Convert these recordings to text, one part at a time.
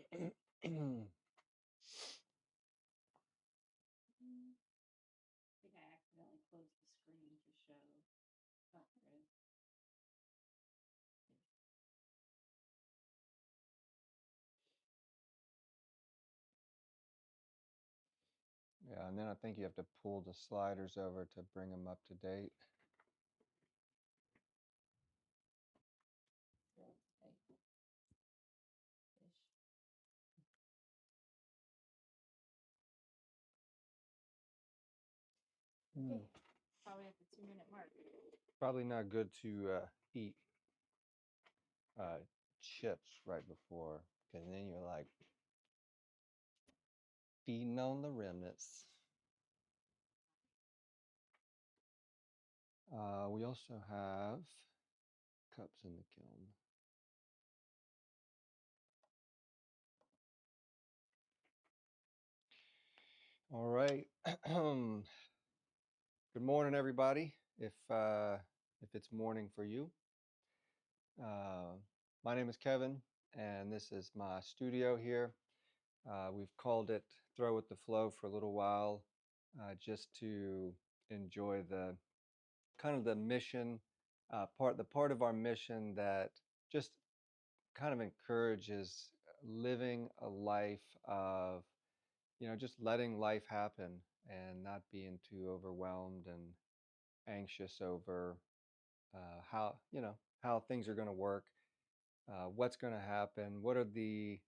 think I accidentally closed the screen to show. Oh, there it is. Yeah, and then I think you have to pull the sliders over to bring them up to date. Okay, probably at the 2-minute mark. Probably not good to eat chips right before, because then you're like feeding on the remnants. We also have cups in the kiln. All right. Good morning, everybody. If it's morning for you, my name is Kevin, and this is my studio here. We've called it "Throw with the Flow" for a little while, just to enjoy the kind of the mission the part of our mission that just kind of encourages living a life of just letting life happen and not being too overwhelmed and anxious over how how things are going to work, what's going to happen, what are the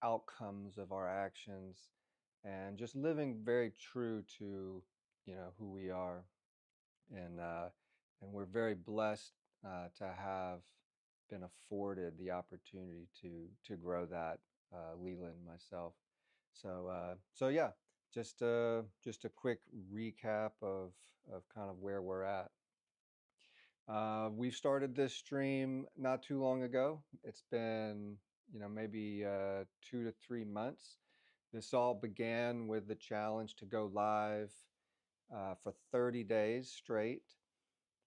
outcomes of our actions, and just living very true to who we are. And we're very blessed to have been afforded the opportunity to grow that, Leland and myself. So yeah, just a quick recap of kind of where we're at. We've started this stream not too long ago. It's been maybe 2 to 3 months. This all began with the challenge to go live for 30 days straight.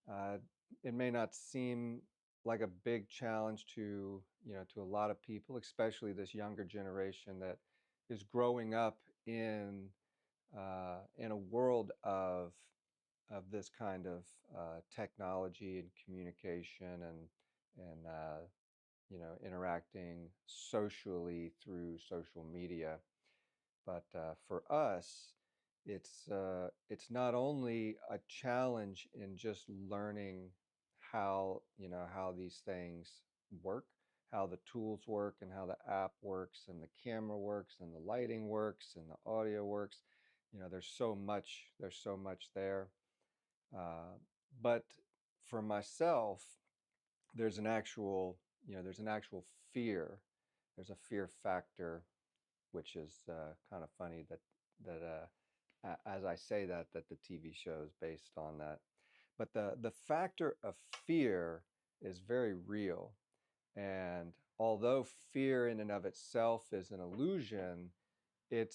Uh, it may not seem like a big challenge to a lot of people, especially this younger generation that is growing up in a world of this kind of technology and communication and interacting socially through social media. But for us, it's not only a challenge in just learning how these things work, how the tools work, and how the app works, and the camera works, and the lighting works, and the audio works. There's so much there. Uh, but for myself, there's an actual fear. There's a fear factor, which is kind of funny that as I say that the TV show is based on that. But the factor of fear is very real. And although fear in and of itself is an illusion, it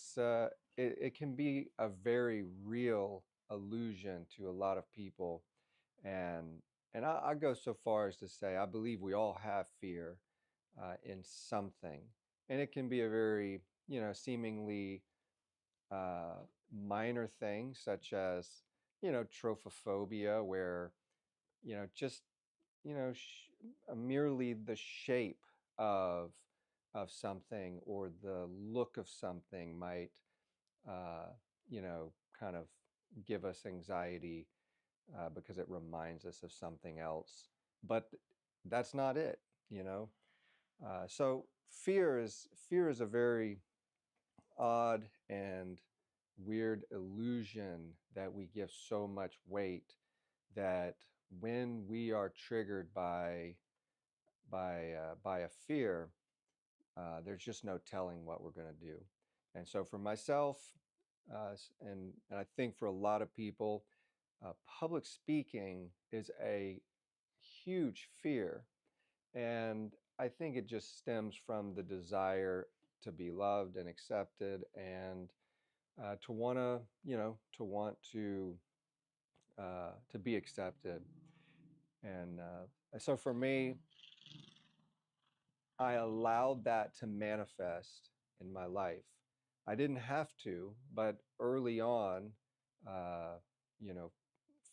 can be a very real illusion to a lot of people. And I go so far as to say I believe we all have fear in something, and it can be a very seemingly minor thing, such as trophophobia, where just merely the shape of something or the look of something might uh, kind of give us anxiety because it reminds us of something else. But that's not it, you know. So fear is a very odd and weird illusion that we give so much weight that when we are triggered by a fear, there's just no telling what we're going to do. And so for myself, and I think for a lot of people, public speaking is a huge fear. And I think it just stems from the desire to be loved and accepted, and to want to be accepted. And so for me, I allowed that to manifest in my life. I didn't have to, but early on, uh, you know,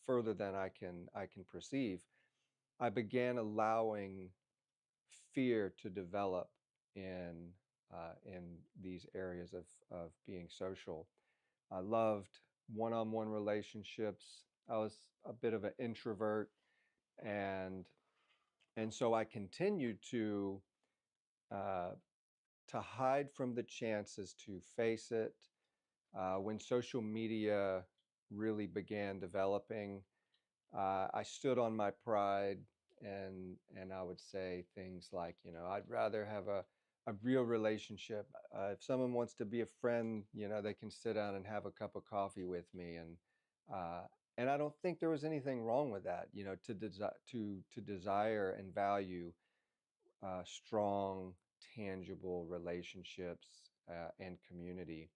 further than I can perceive, I began allowing fear to develop in these areas of being social. I loved one-on-one relationships. I was a bit of an introvert, and so I continued uh, to hide from the chances to face it. When social media really began developing, I stood on my pride, and I would say things like, I'd rather have a real relationship. If someone wants to be a friend, they can sit down and have a cup of coffee with me, uh, and I don't think there was anything wrong with that. To desire and value strong, tangible relationships and community.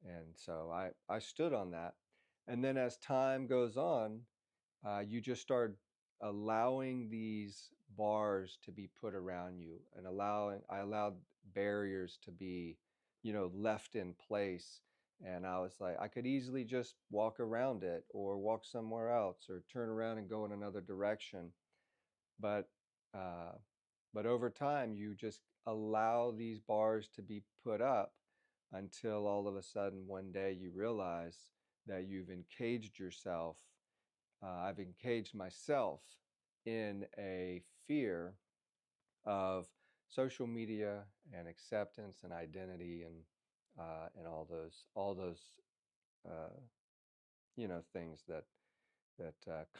And so I stood on that. And then as time goes on, you just start allowing these bars to be put around you, and I allowed barriers to be, left in place. And I was like, I could easily just walk around it or walk somewhere else or turn around and go in another direction. But uh, over time, you just allow these bars to be put up until all of a sudden one day you realize that you've encaged yourself. I've encaged myself in a fear of social media and acceptance and identity, and all those uh, things that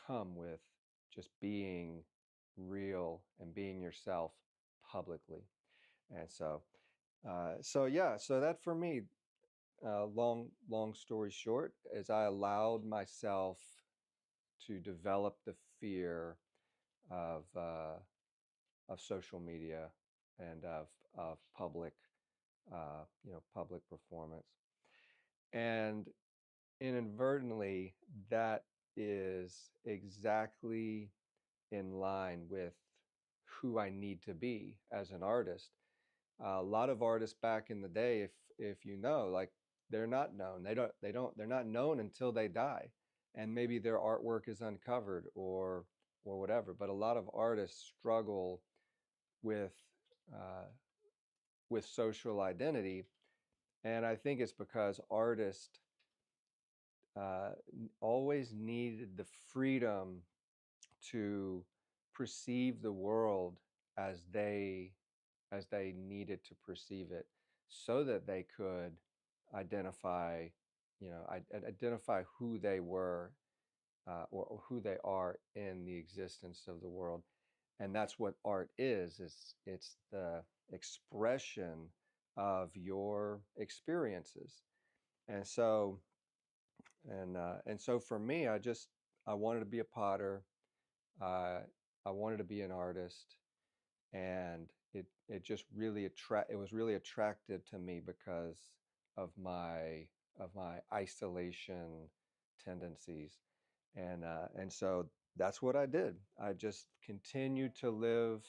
come with just being real and being yourself publicly. And so that for me, long story short, is I allowed myself to develop the fear of social media and of public performance. And inadvertently, that is exactly in line with who I need to be as an artist. A lot of artists back in the day, if like, they're not known. They're not known until they die, and maybe their artwork is uncovered or whatever. But a lot of artists struggle with uh, social identity, and I think it's because artists uh, always needed the freedom to perceive the world as they needed to perceive it, so that they could identify identify who they were, or who they are in the existence of the world. And that's what art is. It's the expression of your experiences. And so for me, I wanted to be a potter. uh, I wanted to be an artist, and it just really it was really attractive to me because of my isolation tendencies. And so that's what I did. I just continued to live.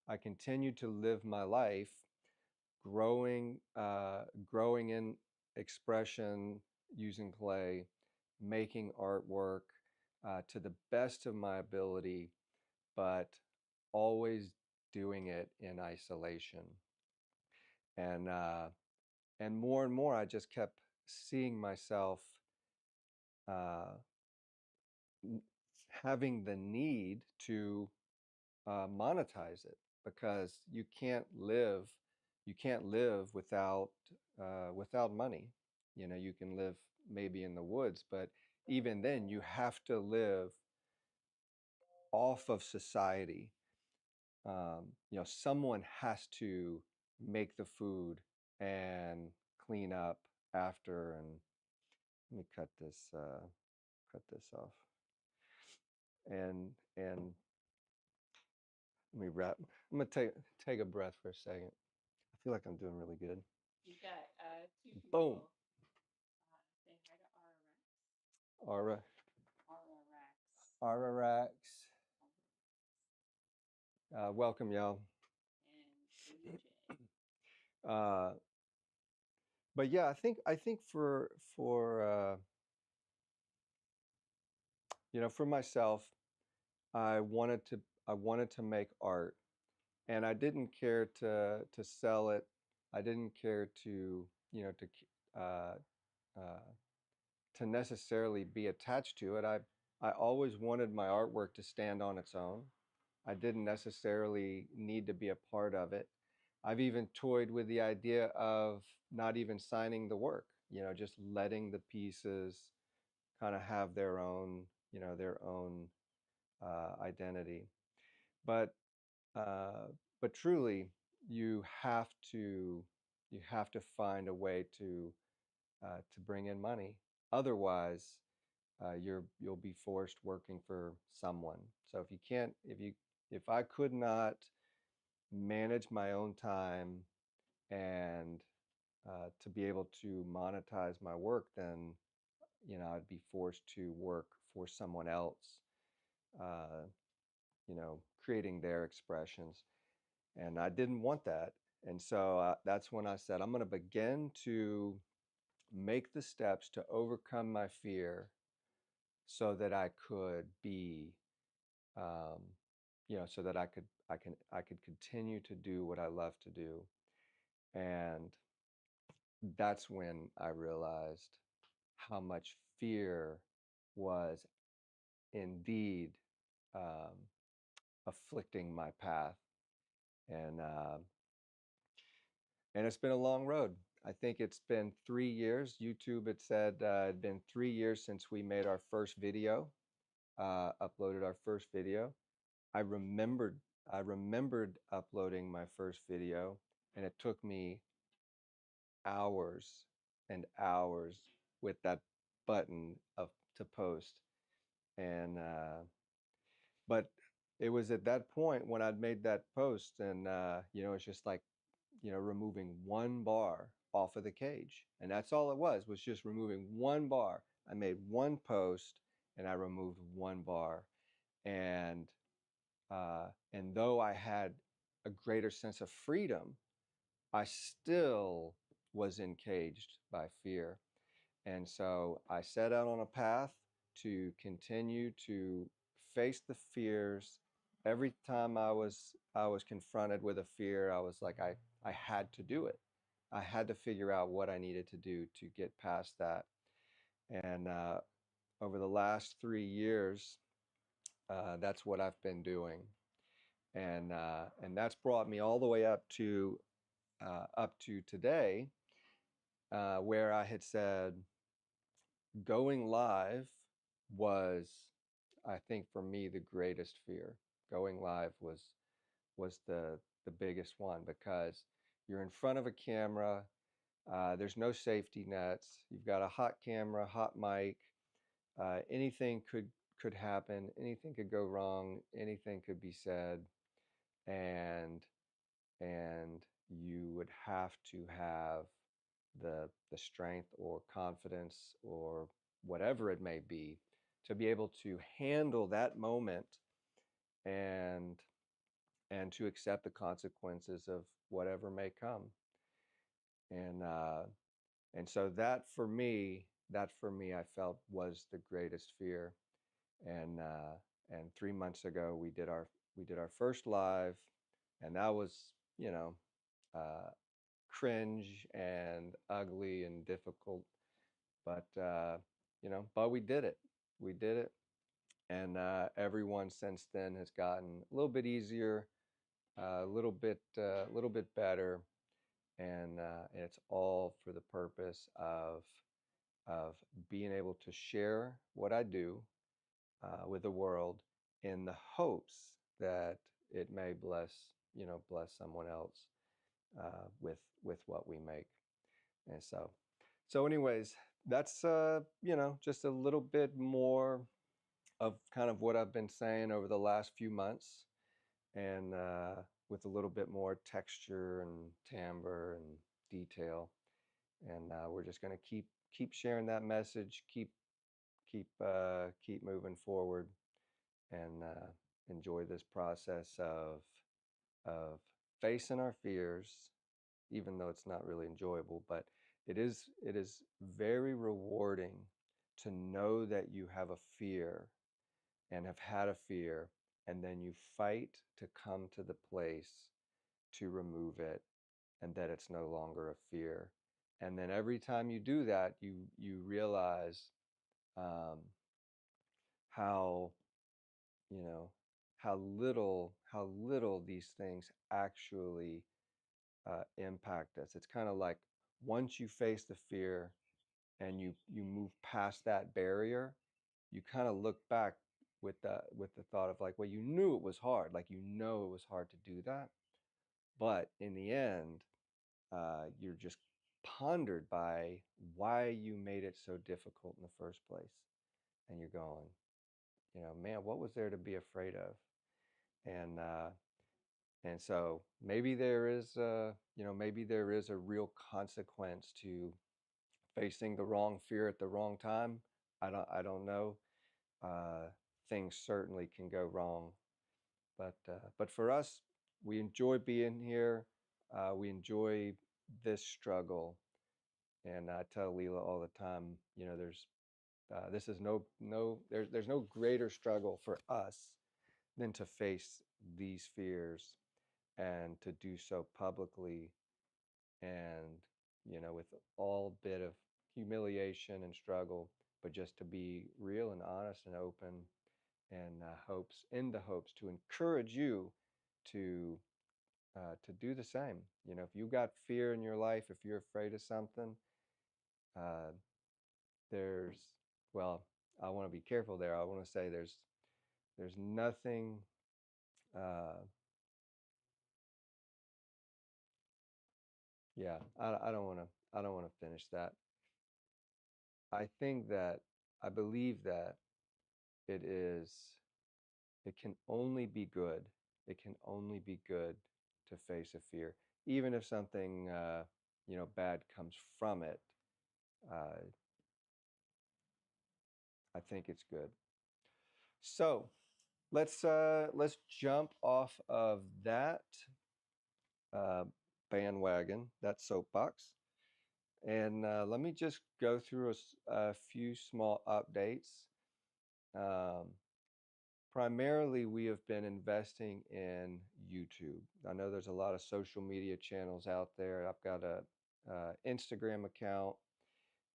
I continued to live my life, growing in expression, using clay, making artwork to the best of my ability, but always doing it in isolation. And and more, I just kept seeing myself uh, having the need to monetize it, because you can't live without money. You can live maybe in the woods, but even then, you have to live off of society. Someone has to make the food and clean up after. And let me cut this off, and let me wrap. I'm gonna take a breath for a second. I feel like I'm doing really good. You've got two Boom. people. Say hi to Ara Ararex. Ararax. Welcome, y'all. And uh, but yeah, I think for for myself, I wanted to I wanted to make art, and I didn't care to sell it. I didn't care to uh, uh, to necessarily be attached to it. I always wanted my artwork to stand on its own. I didn't necessarily need to be a part of it. I've even toyed with the idea of not even signing the work, just letting the pieces kind of have their own identity. But but truly, you have to you have to find a way to bring in money. Otherwise, you'll be forced working for someone. So if you can't, if I could not manage my own time and to be able to monetize my work, then I'd be forced to work for someone else, uh, creating their expressions, and I didn't want that. And so that's when I said I'm going to begin to make the steps to overcome my fear so that I could be um, so that I could continue to do what I love to do. And that's when I realized how much fear was indeed um, afflicting my path. And and it's been a long road. I think it's been 3 years. YouTube had said it'd been 3 years since we made our first video, uploaded our first video. I remembered I remembered uploading my first video, and it took me hours and hours with that button of to post. And but it was at that point when I'd made that post, and it's just like removing one bar off of the cage, and that's all it was just removing one bar. I made one post, and I removed one bar, and though I had a greater sense of freedom, I still was encaged by fear. And so I set out on a path to continue to face the fears. Every time I was confronted with a fear, I was like, I had to do it. I had to figure out what I needed to do to get past that. And over the last 3 years, that's what I've been doing. And that's brought me all the way up to today, where I had said going live was, I think, for me, the greatest fear. Going live was the biggest one, because you're in front of a camera. There's no safety nets. You've got a hot camera, hot mic. Anything could happen. Anything could go wrong. Anything could be said, and and you would have to have the strength or confidence or whatever it may be, to be able to handle that moment, and to accept the consequences of whatever may come. And so that for me I felt was the greatest fear. And 3 months ago we did our first live, and that was, you know uh, cringe and ugly and difficult, but we did it. We did it, and everyone since then has gotten a little bit easier, a little bit better, and it's all for the purpose of being able to share what I do with the world, in the hopes that it may bless someone else with what we make. And so anyways, that's just a little bit more of kind of what I've been saying over the last few months, and with a little bit more texture and timbre and detail. And we're just going to keep sharing that message, keep moving forward, and enjoy this process of facing our fears, even though it's not really enjoyable, but it is very rewarding to know that you have a fear and have had a fear, and then you fight to come to the place to remove it, and that it's no longer a fear. And then every time you do that, you realize um, how you know how little these things actually impact us. It's kind of like once you face the fear and you move past that barrier, you kind of look back with the thought of like, well, you knew it was hard, like it was hard to do that, but in the end, you're just pondered by why you made it so difficult in the first place, and you're going, man, what was there to be afraid of? And so maybe there is a real consequence to facing the wrong fear at the wrong time. I don't know. Uh, Things certainly can go wrong, but for us, we enjoy being here. We enjoy this struggle, and I tell Leela all the time, this is there's no greater struggle for us than to face these fears and to do so publicly, and with all bit of humiliation and struggle, but just to be real and honest and open, and hopes to encourage you to do the same. If you got fear in your life, if you're afraid of something, uh, there's well, I want to be careful there. I want to say there's nothing. Uh, yeah, I don't want to finish that. I think that I believe that it is it can only be good. It can only be good to face a fear, even if something bad comes from it. Uh, I think it's good. So let's jump off of that uh, bandwagon, that soapbox, and let me just go through a few small updates. Um, Primarily, we have been investing in YouTube. I know there's a lot of social media channels out there. I've got a Instagram account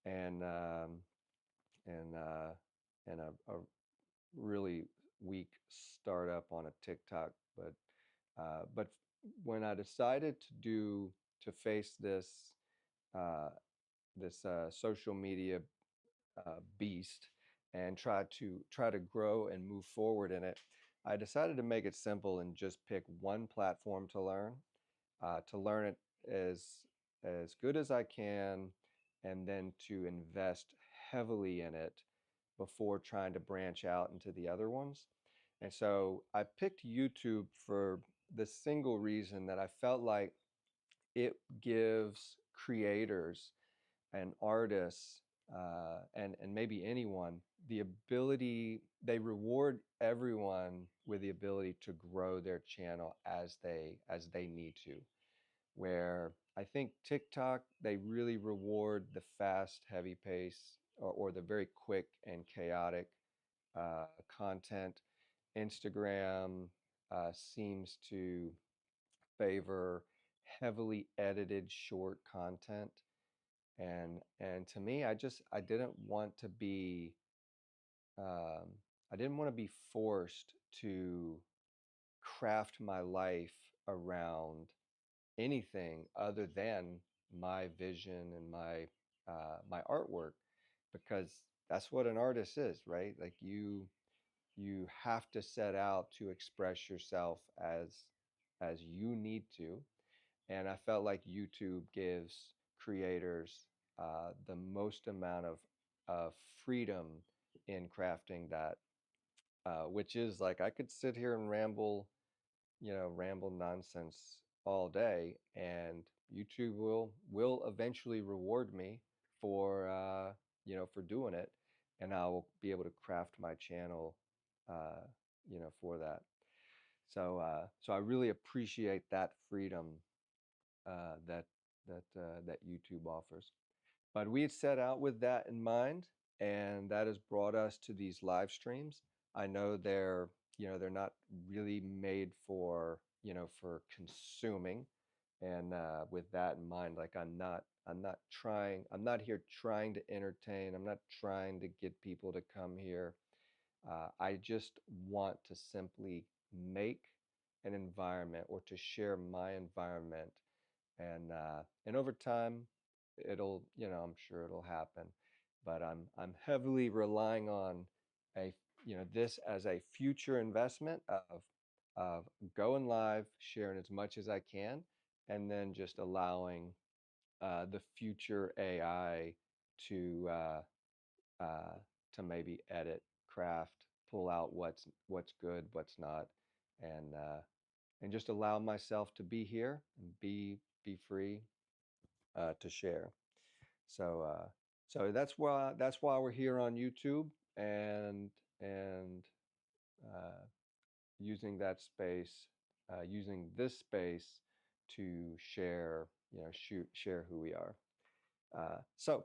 and and uh, and a really weak startup on a TikTok. But when I decided to face uh, this social media beast and try to grow and move forward in it, I decided to make it simple and just pick one platform to learn it as good as I can, and then to invest heavily in it before trying to branch out into the other ones. And so I picked YouTube for the single reason that I felt like it gives creators and artists, and maybe anyone, the ability, they reward everyone with the ability to grow their channel as they need to. Where I think TikTok, they really reward the fast, heavy pace, or the very quick and chaotic content. Instagram seems to favor heavily edited short content, and to me, I didn't want to be um, I didn't want to be forced to craft my life around anything other than my vision and my artwork, because that's what an artist is, right? Like you have to set out to express yourself as you need to. And I felt like YouTube gives creators the most amount of freedom in crafting that, which is like I could sit here and ramble nonsense all day, and YouTube will eventually reward me for doing it, and I will be able to craft my channel, for that. So I really appreciate that freedom that YouTube offers. But we had set out with that in mind, and that has brought us to these live streams. I know they're not really made for for consuming, and with that in mind, like I'm not here trying to entertain. I'm not trying to get people to come here. I just want to simply make an environment or to share my environment, and over time it'll I'm sure it'll happen, but I'm heavily relying on a this as a future investment of going live, sharing as much as I can, and then just allowing the future AI to to maybe edit, craft, pull out what's good, what's not, and just allow myself to be here and be free to share. So so that's why we're here on YouTube, and uh, using that space, using this space to share, share who we are. So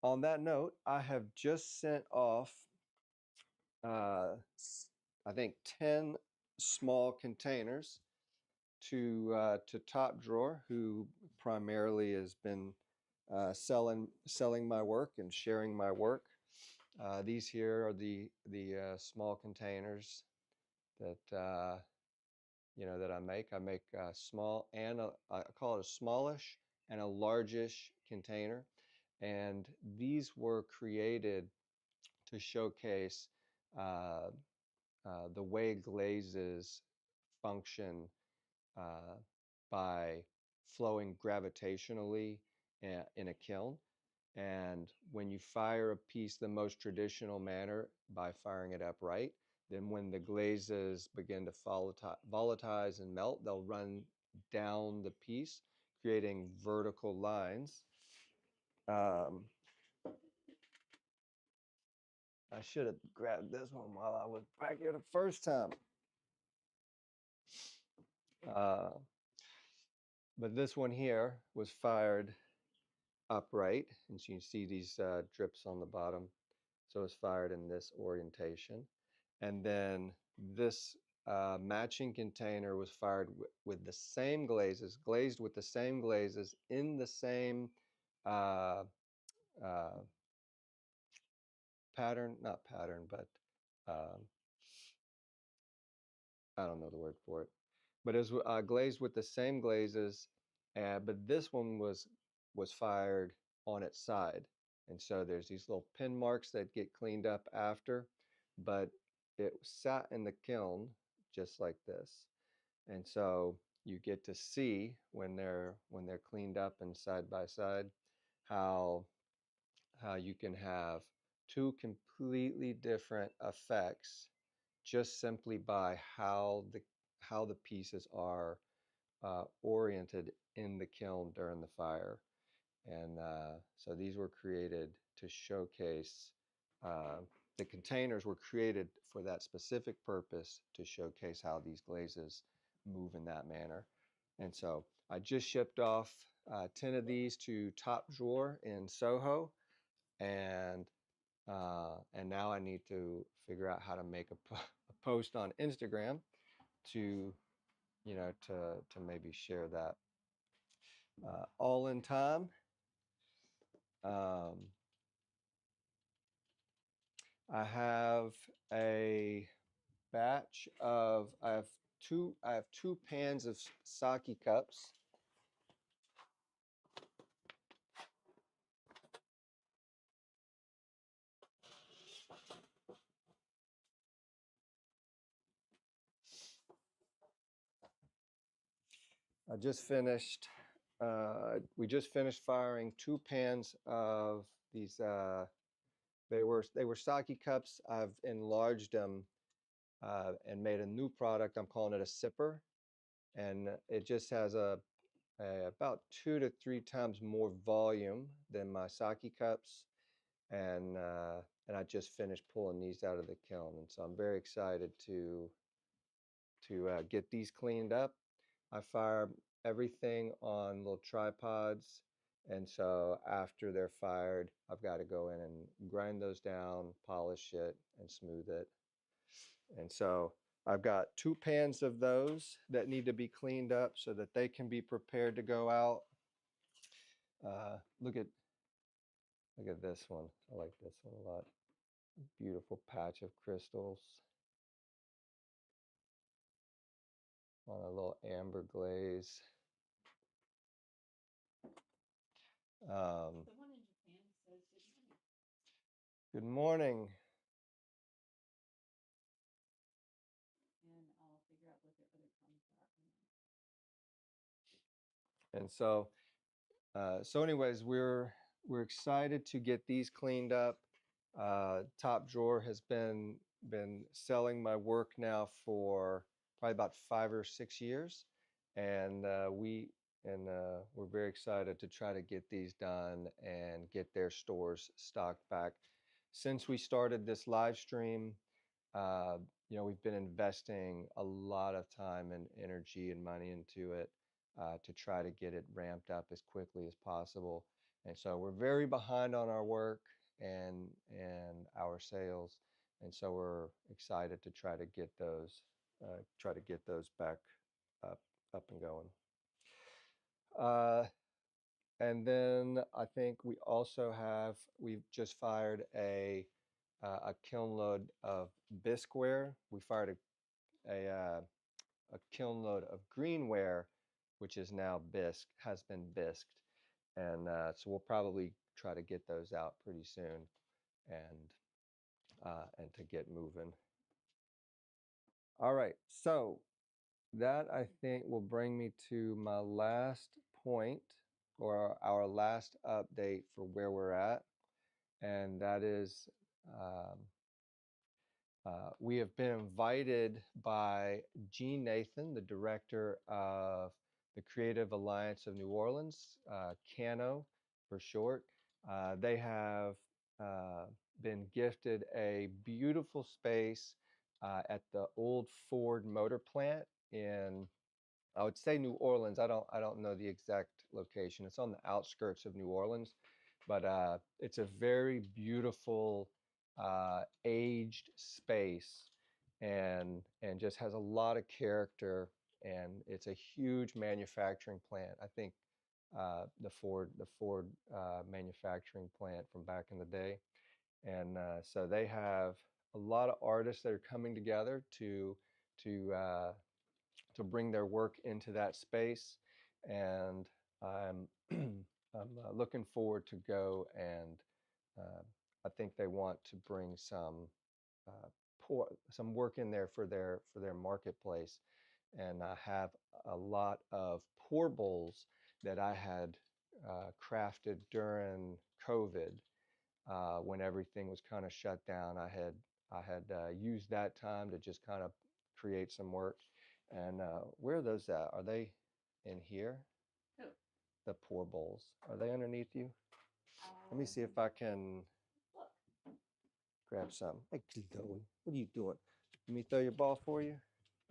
on that note, I have just sent off uh, I think 10 small containers to Top Drawer, who primarily has been selling my work and sharing my work. These here are the small containers that that I make. I make small and I call it a smallish and a largish container, and these were created to showcase uh, the way glazes function uh, by flowing gravitationally in a kiln. And when you fire a piece the most traditional manner by firing it upright, then when the glazes begin to volatilize and melt, they'll run down the piece, creating vertical lines. Um, I should have grabbed this one while I was back here the first time. Uh, but this one here was fired upright, and so you can see these drips on the bottom. So it's fired in this orientation. And then this matching container was fired with the same glazes, glazed with the same glazes in the same uh, uh, pattern, not pattern, but um, I don't know the word for it. But it was glazed with the same glazes, but this one was fired on its side, and so there's these little pin marks that get cleaned up after, but it sat in the kiln just like this, and so you get to see when they're cleaned up and side by side how you can have two completely different effects just simply by how the pieces are oriented in the kiln during the fire. And so these were created to showcase, uh, the containers were created for that specific purpose, to showcase how these glazes move in that manner. And so I just shipped off 10 of these to Top Drawer in Soho, and now I need to figure out how to make a post on Instagram to to maybe share that all in time. Um, I have a batch of I have two pans of sake cups. I just finished. We just finished firing two pans of these. They were sake cups. I've enlarged them and made a new product. I'm calling it a sipper, and it just has about 2 to 3 times more volume than my sake cups, and I just finished pulling these out of the kiln, and so I'm very excited to get these cleaned up. I fire everything on little tripods. And so after they're fired, I've got to go in and grind those down, polish it, and smooth it. And so I've got 2 pans of those that need to be cleaned up so that they can be prepared to go out. Uh, look at look at this one. I like this one a lot. Beautiful patch of crystals on a little amber glaze. The one in Japan says Good morning. and I'll figure out what their other comments are. And so anyways, we're excited to get these cleaned up. Top Drawer has been selling my work now for probably about 5 or 6 years, and we're very excited to try to get these done and get their stores stocked back. Since we started this live stream, uh, we've been investing a lot of time and energy and money into it to try to get it ramped up as quickly as possible. And so we're very behind on our work and our sales, and so we're excited to try to get those back up and going. And then I think we've just fired a kiln load of bisqueware. We fired a kiln load of greenware, which is now has been bisqued, and so we'll probably try to get those out pretty soon, and to get moving. All right, so that I think will bring me to my last point, or our last update for where we're at, and that is um, we have been invited by Gene Nathan, the director of the Creative Alliance of New Orleans, CANO for short. They have been gifted a beautiful space at the old Ford Motor Plant in, I would say, New Orleans. I don't know the exact location. It's on the outskirts of New Orleans, but it's a very beautiful aged space, and just has a lot of character. And it's a huge manufacturing plant. I think the Ford manufacturing plant from back in the day, and so they have a lot of artists that are coming together to uh, to bring their work into that space, and I'm I'm looking forward to go, and I think they want to bring uh, some work in there for their marketplace, and I have a lot of pour bowls that I had crafted during COVID, when everything was kind of shut down. I had used that time to just kind of create some work. And where are those at? Are they in here? Who? The pour bowls. Are they underneath you? Let me see if I can Look. grab some. Hey, Chloe, what are you doing? Let me throw your ball for you.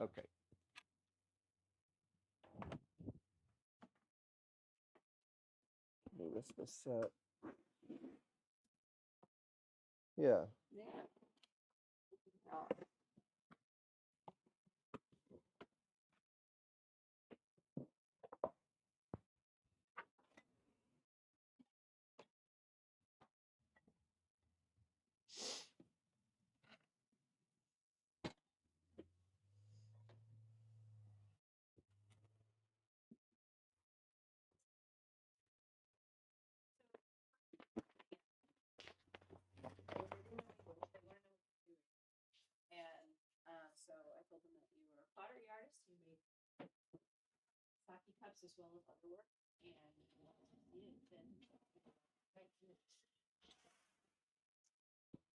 Okay. Move this set. Yeah. Yeah. And so I told them that you were a pottery artist. You made sake cups as well as other work, and then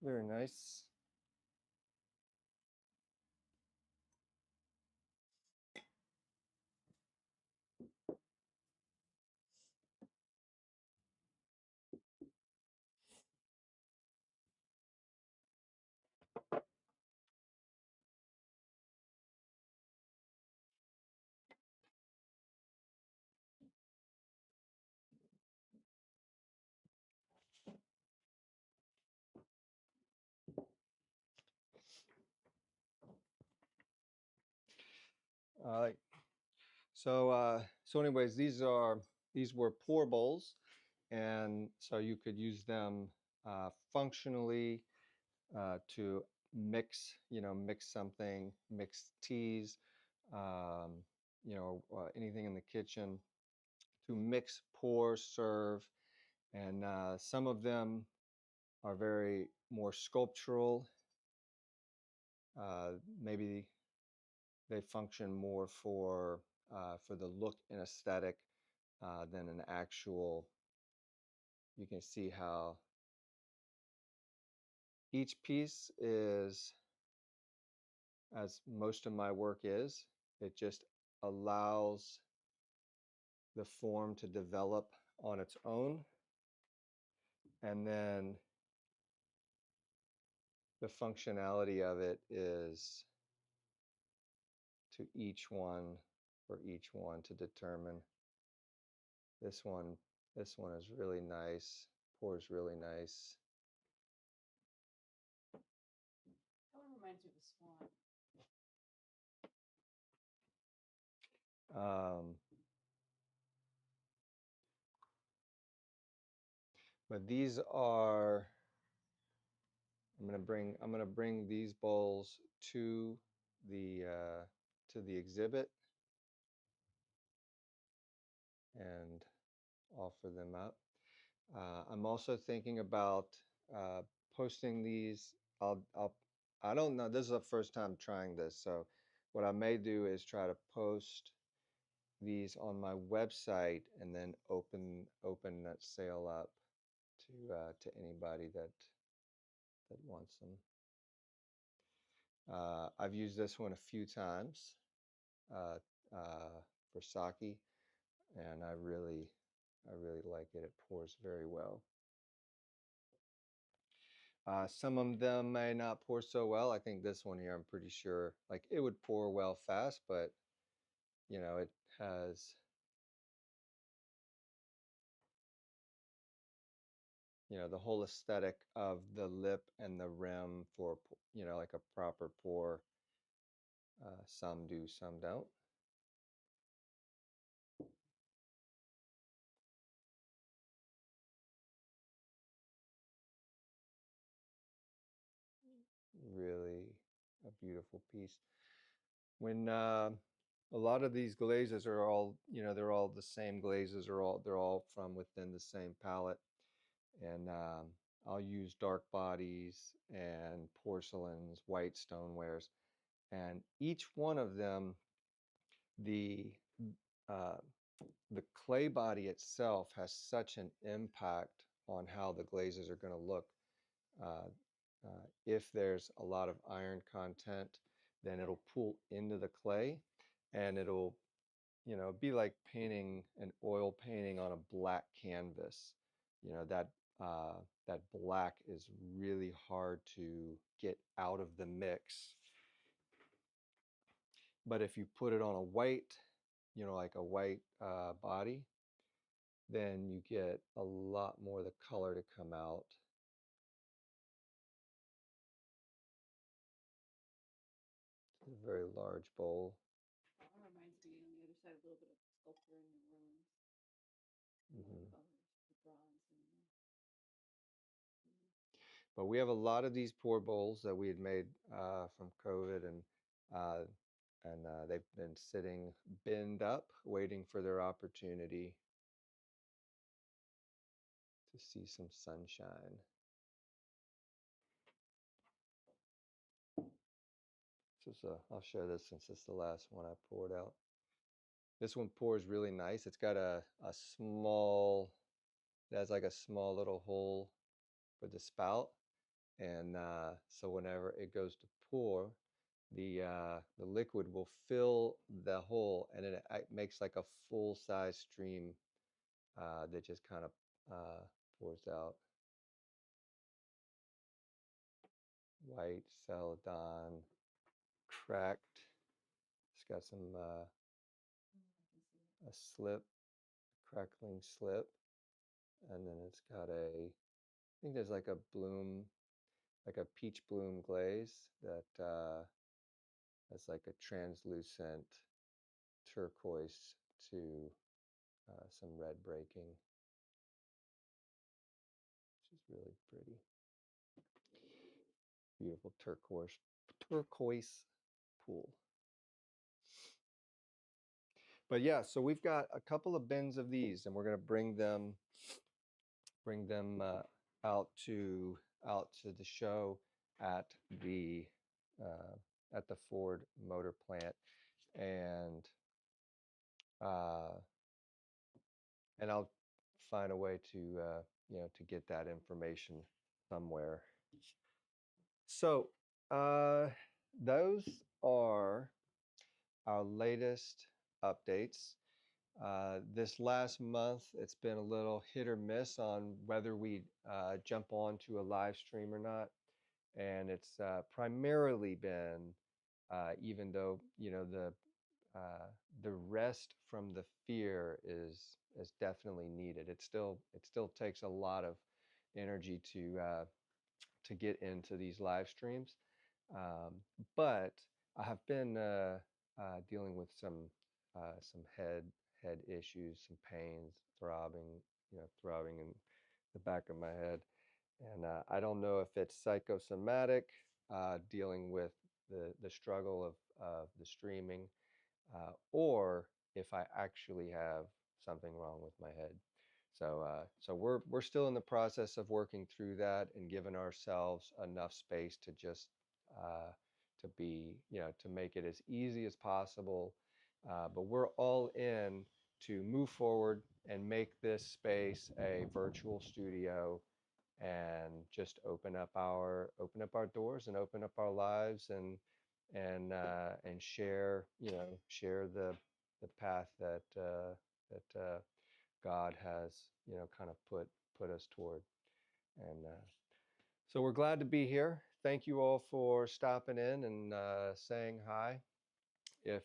Very nice. Uh, so anyways, these were pour bowls, and so you could use them functionally to mix something, mix teas, um, anything in the kitchen, to mix, pour, serve, and some of them are very more sculptural. Maybe they function more for the look and aesthetic than an actual. You can see how each piece is, as most of my work is, it just allows the form to develop on its own, and then the functionality of it is to each one, for each one to determine this one is really nice, pours really nice. That one reminds me of a swan. Um, but these are, I'm gonna bring these bowls to the exhibit and offer them up. I'm also thinking about uh, posting these. I don't know. This is the first time trying this, so what I may do is try to post these on my website and then open that sale up to anybody that wants them. I've used this one a few times uh, for sake, and I really like it. It pours very well. Some of them may not pour so well. I think this one here, I'm pretty sure, like it would pour well fast, but it has, the whole aesthetic of the lip and the rim for, like a proper pour. Some do, some don't. Really a beautiful piece. When a lot of these glazes are all, they're all the same glazes, they're all from within the same palette, and I'll use dark bodies and porcelains, white stonewares, and each one of them, the uh, the clay body itself has such an impact on how the glazes are going to look. Uh, if there's a lot of iron content, then it'll pull into the clay, and it'll, be like painting an oil painting on a black canvas. That that black is really hard to get out of the mix. But if you put it on a white, like a white body, then you get a lot more of the color to come out. It's a very large bowl. That one reminds me on the other side a little bit of sculpture in the ruins. Mm-hmm. Colors, the bronze and the. But we have a lot of these pour bowls that we had made from COVID, uh, and they've been sitting binned up, waiting for their opportunity to see some sunshine. I'll share this since it's the last one I poured out. This one pours really nice. It's got a small, it has like a small little hole for the spout, and so whenever it goes to pour, the liquid will fill the hole, and then it makes like a full size stream that just kind of pours out. White celadon, cracked. It's got some a slip, crackling slip, and then it's got I think there's like a bloom, like a peach bloom glaze that has like a translucent turquoise to some red breaking, which is really pretty. Beautiful turquoise pool. But yeah, so we've got a couple of bins of these, and we're going to bring them out to the show at the Ford Motor Plant, and uh, I'll find a way to to get that information somewhere. So those are our latest updates. This last month, it's been a little hit or miss on whether we jump on to a live stream or not. And it's primarily been, even though, the rest from the fear is definitely needed. It still takes a lot of energy to get into these live streams. Um, but I have been dealing with some head issues, some pains, throbbing in the back of my head, and I don't know if it's psychosomatic, dealing with the struggle of the streaming, or if I actually have something wrong with my head. So we're still in the process of working through that and giving ourselves enough space to just to be, to make it as easy as possible. But we're all in to move forward and make this space a virtual studio and just open up our doors and open up our lives and share, share the path that God has, kind of put us toward. And so we're glad to be here. Thank you all for stopping in and saying hi. If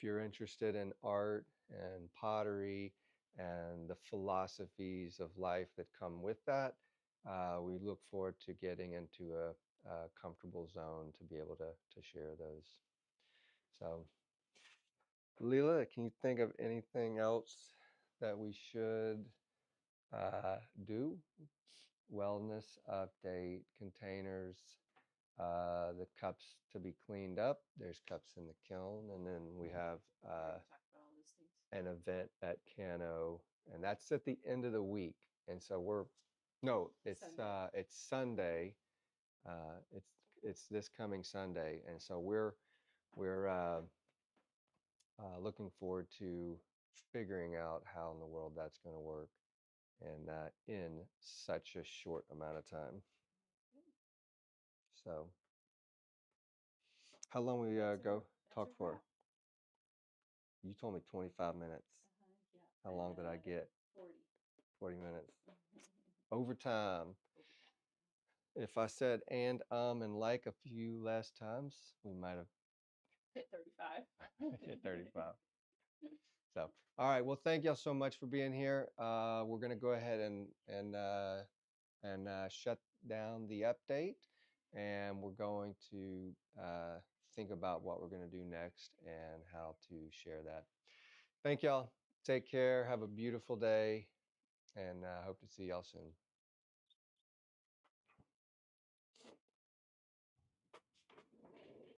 you're interested in art and pottery and the philosophies of life that come with that, we look forward to getting into a comfortable zone to be able to share those. So, Leela, can you think of anything else that we should do? Wellness update, containers, the cups to be cleaned up. There's cups in the kiln, and then we have an event at Cano, and that's at the end of the week. And so it's Sunday. It's this coming Sunday, and so we're looking forward to figuring out how in the world that's going to work, and in such a short amount of time. So, how long we talk for? You told me 25 minutes. Yeah. How long did I get? 40. 40 minutes. Overtime. If I said and like a few less times, we might have hit 35. hit 35. So, all right. Well, thank y'all so much for being here. We're gonna go ahead and shut down the update, and we're going to think about what we're gonna do next and how to share that. Thank y'all. Take care. Have a beautiful day, and hope to see y'all soon.